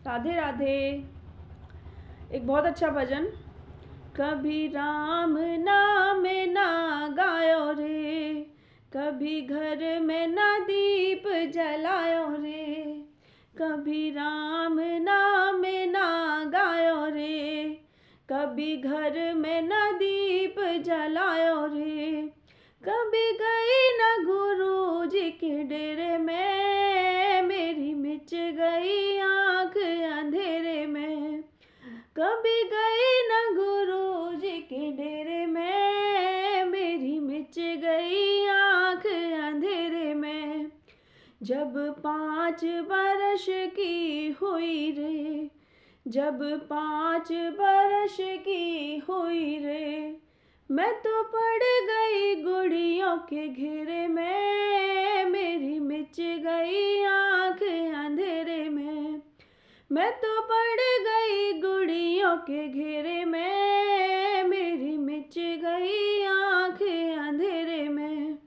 राधे राधे। एक बहुत अच्छा भजन। कभी राम नाम ना गायो रे, कभी घर में ना दीप जलायो रे, कभी राम नाम ना गायो रे, कभी घर में ना दीप जलायो रे, कभी गई न गुरु जी के डेरे में, मेरी मिच गई आँख अंधेरे में, कभी गई न गुरु जी के डेरे में, मेरी मिच गई आँख अंधेरे में। जब 5 बरस की हुई रे, जब 5 बरस की हुई रे, मैं तो पड़ गई गुड़ियों के घेरे में, मेरी मिच गई आँख अंधेरे में, मैं तो पड़ गई गुड़ियों के घेरे में, मेरी मिच गई आँख अंधेरे में।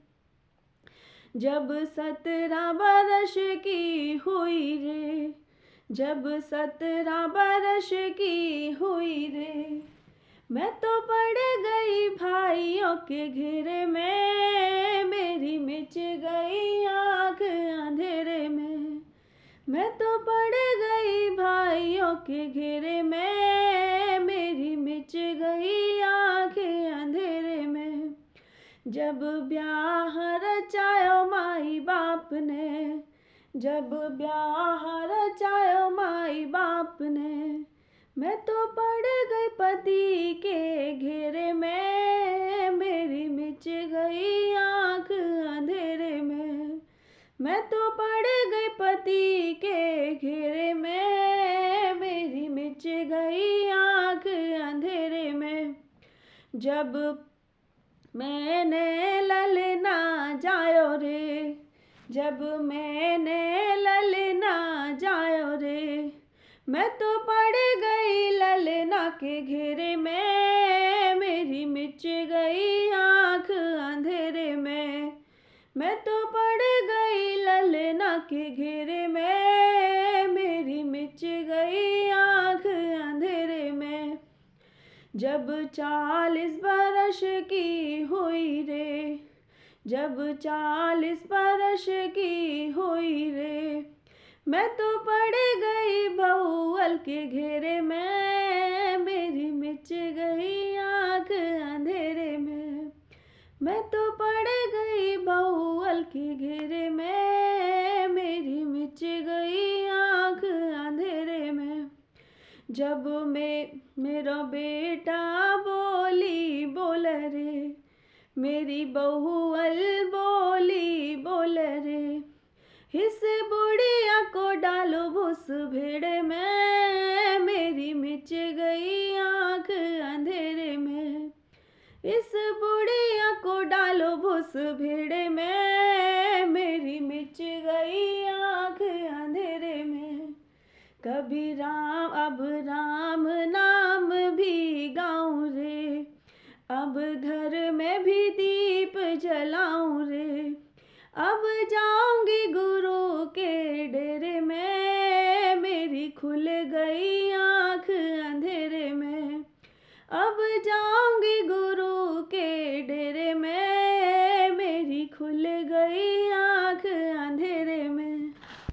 जब 17 बरस की हुई रे, जब 17 बरस की हुई रे, मैं तो पड़ गई भाइयों के घेरे में, मेरी मिच गई आँख अंधेरे में, मैं तो पड़ गई भाइयों के घेरे में, मेरी मिच गई आँख अंधेरे में। जब ब्याह रचायो माई बाप ने, जब ब्याह रचायो माई बाप ने, मैं तो पड़ गई पति के घेरे में, मेरी मिच गई आँख अंधेरे में, मैं तो पड़ गई पति के घेरे में, मेरी मिच गई आँख अंधेरे में। जब मैंने ललना जायो रे, जब मैंने ललना जायो रे, मैं तो पड़ गई ललना के घेरे में, मेरी मिच गई आँख अंधेरे में, मैं तो पड़ गई ललना के घेरे में, मेरी मिच गई आँख अंधेरे में। जब 40 बरस की हुई रे, जब 40 बरस की हुई रे, मैं तो पड़ गई भौवल के घेरे में, मेरी मिच गई आँख अंधेरे में, मैं तो पड़ गई भौवल के घेरे में, मेरी मिच गई आँख अंधेरे में। जब मेरा बेटा बोली बोल रे, मेरी बहुअल बोली बोल रे, इस बुढ़िया को डालो भूस भेड़े में, मेरी मिच गई आँख अंधेरे में, इस बुढ़िया को डालो भूस भेड़े में, मेरी मिच गई आँख अंधेरे में। कभी राम नाम भी गाऊं रे, अब घर में भी दीप जलाऊं रे, अब जाऊंगी गुरु के डेरे में, मेरी खुल गई